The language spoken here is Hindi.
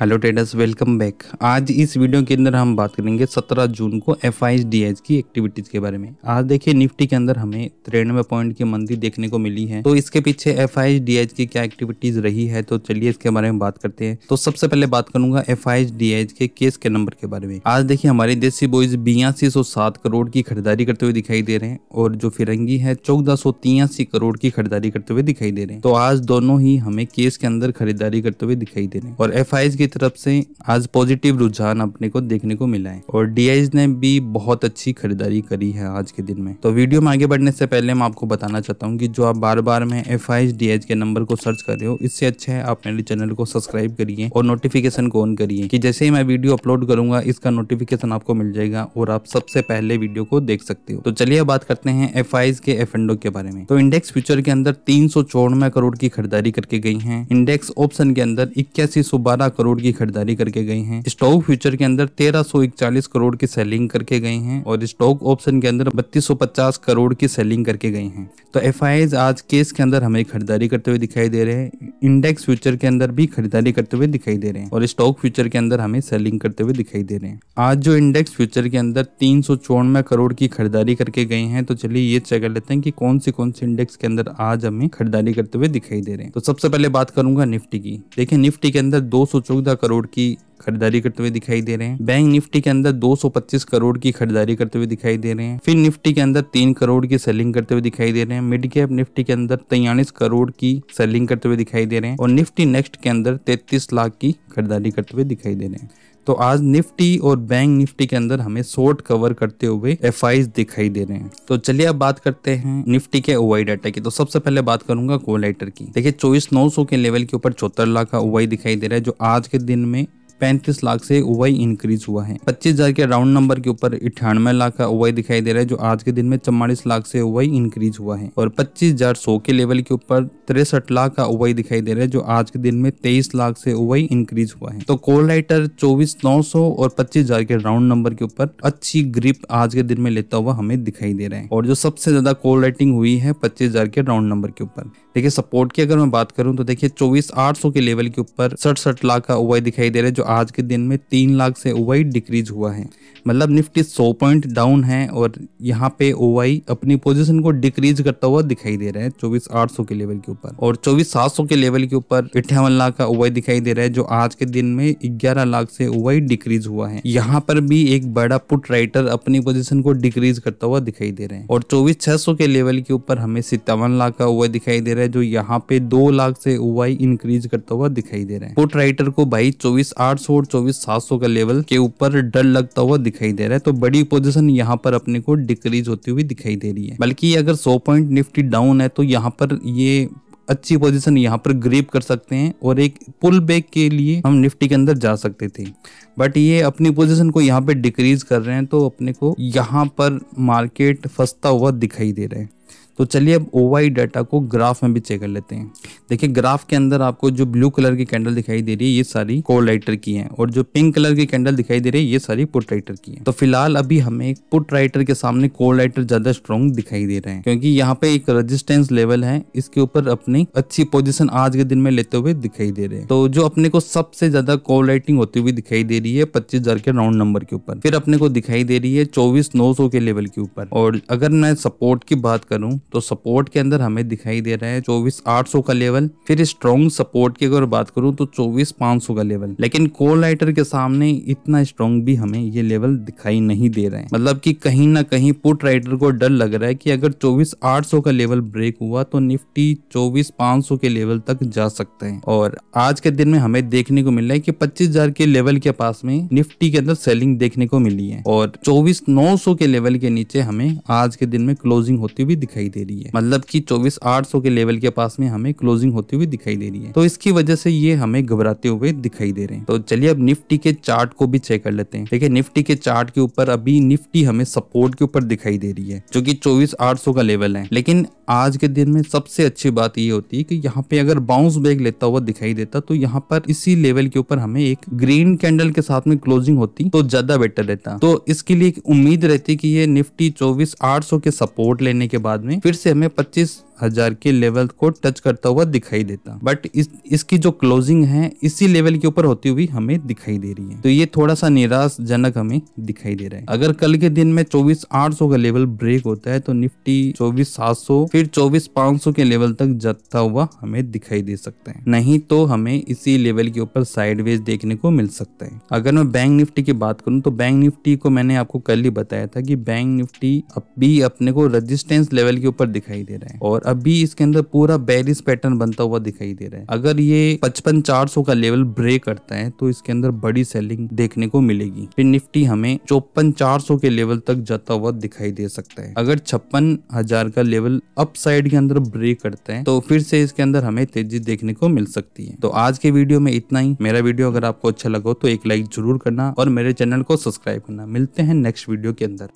Hello traders, welcome back. आज इस वीडियो के अंदर हम बात करेंगे 17 जून को FIS-DH की एक्टिविटीज के बारे में। आज देखिए निफ्टी के अंदर हमें 93 पॉइंट की मंदी देखने को मिली है। तो इसके पीछे FIS-DH की क्या एक्टिविटीज रही है, तो चलिए इसके बारे में बात करते हैं। तो सबसे पहले बात करूंगा FIS-DH के केस के नंबर के बारे में। आज देखिए हमारे देसी बॉयज 8207 करोड़ की खरीदारी करते हुए दिखाई दे रहे हैं और जो फिरंगी है 1483 करोड़ की खरीदारी करते हुए दिखाई दे रहे हैं। तो आज दोनों ही हमें केस के अंदर खरीदारी करते हुए दिखाई दे रहे हैं और FIS की तरफ से आज पॉजिटिव रुझान अपने को देखने को मिला है और DIs ने भी बहुत अच्छी खरीदारी करी है आज के दिन में। तो वीडियो में आगे बढ़ने से पहले मैं आपको बताना चाहता हूं कि जो आप बार बार में FIS-DH के नंबर को सर्च कर रहे हो, इससे अच्छा है आप मेरे चैनल को सब्सक्राइब करिए और नोटिफिकेशन को ऑन करिए कि जैसे ही मैं वीडियो अपलोड करूंगा इसका नोटिफिकेशन आपको मिल जाएगा और आप सबसे पहले वीडियो को देख सकते हो। तो चलिए बात करते हैं FIS के F&O के बारे में। तो इंडेक्स फ्यूचर के अंदर 394 करोड़ की खरीदारी करके गई है। इंडेक्स ऑप्शन के अंदर 8112 करोड़ की खरीदारी करके गए हैं। स्टॉक फ्यूचर के अंदर 1341 करोड़ की सेलिंग करके गए हैं और स्टॉक ऑप्शन के अंदर 3250 करोड़ की सेलिंग करके गए हैं। तो FIS आज केस के अंदर हमें खरीदारी करते हुए दिखाई दे रहे हैं। इंडेक्स फ्यूचर के अंदर भी खरीदारी करते हुए दिखाई दे रहे हैं और स्टॉक फ्यूचर के अंदर हमें सेलिंग करते हुए दिखाई दे रहे हैं। आज जो इंडेक्स फ्यूचर के अंदर 394 करोड़ की खरीदारी करके गए हैं, तो चलिए ये चेक कर लेते हैं कि कौन से इंडेक्स के अंदर आज हमें खरीदारी करते हुए दिखाई दे रहे हैं। तो सबसे पहले बात करूंगा निफ्टी की। देखिए निफ्टी के अंदर 214 करोड़ की खरीदारी करते हुए दिखाई दे रहे हैं। बैंक निफ्टी के अंदर 225 करोड़ की खरीदारी करते हुए दिखाई दे रहे हैं। फिर निफ्टी के अंदर 3 करोड़ की सेलिंग करते हुए दिखाई दे रहे हैं। मिड कैप निफ्टी के अंदर 43 करोड़ की सेलिंग करते हुए दिखाई दे रहे हैं और निफ्टी नेक्स्ट के अंदर 33 लाख की खरीदारी करते हुए दिखाई दे रहे हैं। तो आज निफ्टी और बैंक निफ्टी के अंदर हमें शॉर्ट कवर करते हुए FIS दिखाई दे रहे हैं। तो चलिए अब बात करते हैं निफ्टी के OI डाटा की। तो सबसे पहले बात करूंगा कोलाइटर की। देखिए 24,900 के लेवल के ऊपर 74 लाख का OI दिखाई दे रहा है, जो आज के दिन में 35 लाख से OI इंक्रीज हुआ है। 25,000 के राउंड नंबर के ऊपर 98 लाख का OI दिखाई दे रहा है, जो आज के दिन में 44 लाख से OI इंक्रीज हुआ है और 25,100 के लेवल के ऊपर 63 लाख का OI दिखाई दे रहा है, जो आज के दिन में 23 लाख से OI इंक्रीज हुआ है। तो कॉल राइटर 24,900 और 25,000 के राउंड नंबर के ऊपर अच्छी ग्रिप आज के दिन में लेता हुआ हमें दिखाई दे रहा है और जो सबसे ज्यादा कॉल राइटिंग हुई है 25,000 के राउंड नंबर के ऊपर। देखिए सपोर्ट की अगर मैं बात करूं तो देखिए 24,800 के लेवल के ऊपर 67 लाख का OI दिखाई दे रहा है, जो आज के दिन में 3 लाख से OI डिक्रीज हुआ है। मतलब निफ्टी 100 पॉइंट डाउन है और यहाँ पे OI अपनी पोजीशन को डिक्रीज करता हुआ दिखाई दे रहा है 24,800 के लेवल के ऊपर और 24,700 के लेवल के ऊपर 58 लाख का OI दिखाई दे रहा है, जो आज के दिन में 11 लाख से OI डिक्रीज हुआ है। यहाँ पर भी एक बड़ा पुट राइटर अपनी पोजीशन को डिक्रीज करता हुआ दिखाई दे रहे हैं और 24,600 के लेवल के ऊपर हमें 57 लाख का OI दिखाई दे रहा है, जो यहाँ पे 2 लाख से OI इंक्रीज करता हुआ दिखाई दे रहा है। पुट राइटर को भाई 24,800 और 24,700 का लेवल के ऊपर डर लगता हुआ दिखाई दे रहा है, तो बड़ी पोजीशन यहाँ पर अपने को डिक्रीज होती हुई दिखाई दे रही है। बल्कि अगर 100 पॉइंट निफ्टी डाउन है तो यहाँ पर ये अच्छी पोजीशन यहाँ पर ग्रिप कर सकते हैं और एक पुल बैक के लिए हम निफ्टी के अंदर जा सकते थे, बट ये अपनी पोजीशन को यहाँ पे डिक्रीज कर रहे हैं, तो अपने को यहाँ पर मार्केट फंसता हुआ दिखाई दे रहा है। तो चलिए अब OI डाटा को ग्राफ में भी चेक कर लेते हैं। देखिए ग्राफ के अंदर आपको जो ब्लू कलर की कैंडल दिखाई दे रही है ये सारी कॉल राइटर की हैं और जो पिंक कलर की कैंडल दिखाई दे रही है ये सारी पुट राइटर की हैं। तो फिलहाल अभी हमें पुट राइटर के सामने कॉल राइटर ज्यादा स्ट्रॉन्ग दिखाई दे रहे हैं, क्योंकि यहाँ पे एक रेजिस्टेंस लेवल है, इसके ऊपर अपनी अच्छी पोजीशन आज के दिन में लेते हुए दिखाई दे रहे हैं। तो जो अपने को सबसे ज्यादा कॉल राइटिंग होती हुई दिखाई दे रही है 25,000 के राउंड नंबर के ऊपर, फिर अपने को दिखाई दे रही है 24,900 के लेवल के ऊपर। और अगर मैं सपोर्ट की बात करूं तो सपोर्ट के अंदर हमें दिखाई दे रहा है 24,800 का लेवल। फिर स्ट्रॉन्ग सपोर्ट की अगर बात करूं तो 24,500 का लेवल, लेकिन कॉल राइटर के सामने इतना स्ट्रॉन्ग भी हमें ये लेवल दिखाई नहीं दे रहा है। मतलब कि कहीं ना कहीं पुट राइटर को डर लग रहा है कि अगर 24,800 का लेवल ब्रेक हुआ तो निफ्टी 24,500 के लेवल तक जा सकते हैं। और आज के दिन में हमें देखने को मिल रहा है कि 25,000 के लेवल के पास में निफ्टी के अंदर सेलिंग देखने को मिली है और 24,900 के लेवल के नीचे हमें आज के दिन में क्लोजिंग होती हुई दिखाई दे रही है। मतलब कि 24,800 के लेवल के पास में हमें क्लोजिंग होती हुई दिखाई दे रही है, तो इसकी वजह से ये हमें घबराते हुए दिखाई दे रहे हैं। तो चलिए अब निफ्टी के चार्ट को भी चेक कर लेते हैं। देखिए निफ्टी के चार्ट के ऊपर अभी निफ्टी हमें सपोर्ट के ऊपर दिखाई दे रही है, जो कि 24,800 का लेवल है। लेकिन आज के दिन में सबसे अच्छी बात ये होती है कि यहाँ पे अगर बाउंस बैक लेता हुआ दिखाई देता तो यहाँ पर इसी लेवल के ऊपर हमें एक ग्रीन कैंडल के साथ में क्लोजिंग होती तो ज्यादा बेटर रहता। तो इसके लिए एक उम्मीद रहती कि ये निफ्टी 24,800 के सपोर्ट लेने के बाद में फिर से हमें 25 54,000 के लेवल को टच करता हुआ दिखाई देता, बट इसकी जो क्लोजिंग है इसी लेवल के ऊपर होती हुई हमें दिखाई दे रही है। तो ये थोड़ा सा निराशजनक हमें दिखाई दे रहा है। अगर कल के दिन में 24,800 का लेवल ब्रेक होता है तो निफ्टी 24,700 फिर 24,500 के लेवल तक जाता हुआ हमें दिखाई दे सकता है, नहीं तो हमें इसी लेवल के ऊपर साइडवेज देखने को मिल सकता है। अगर मैं बैंक निफ्टी की बात करूं तो बैंक निफ्टी को मैंने आपको कल ही बताया था कि बैंक निफ्टी अभी अपने को रेजिस्टेंस लेवल के ऊपर दिखाई दे रहा है और अभी इसके अंदर पूरा बेरिश पैटर्न बनता हुआ दिखाई दे रहा है। अगर ये 55,400 का लेवल ब्रेक करता है तो इसके अंदर बड़ी सेलिंग देखने को मिलेगी, फिर निफ्टी हमें 54,400 के लेवल तक जाता हुआ दिखाई दे सकता है। अगर 56,000 का लेवल अप साइड के अंदर ब्रेक करता है तो फिर से इसके अंदर हमें तेजी देखने को मिल सकती है। तो आज के वीडियो में इतना ही। मेरा वीडियो अगर आपको अच्छा लगा तो एक लाइक जरूर करना और मेरे चैनल को सब्सक्राइब करना। मिलते हैं नेक्स्ट वीडियो के अंदर।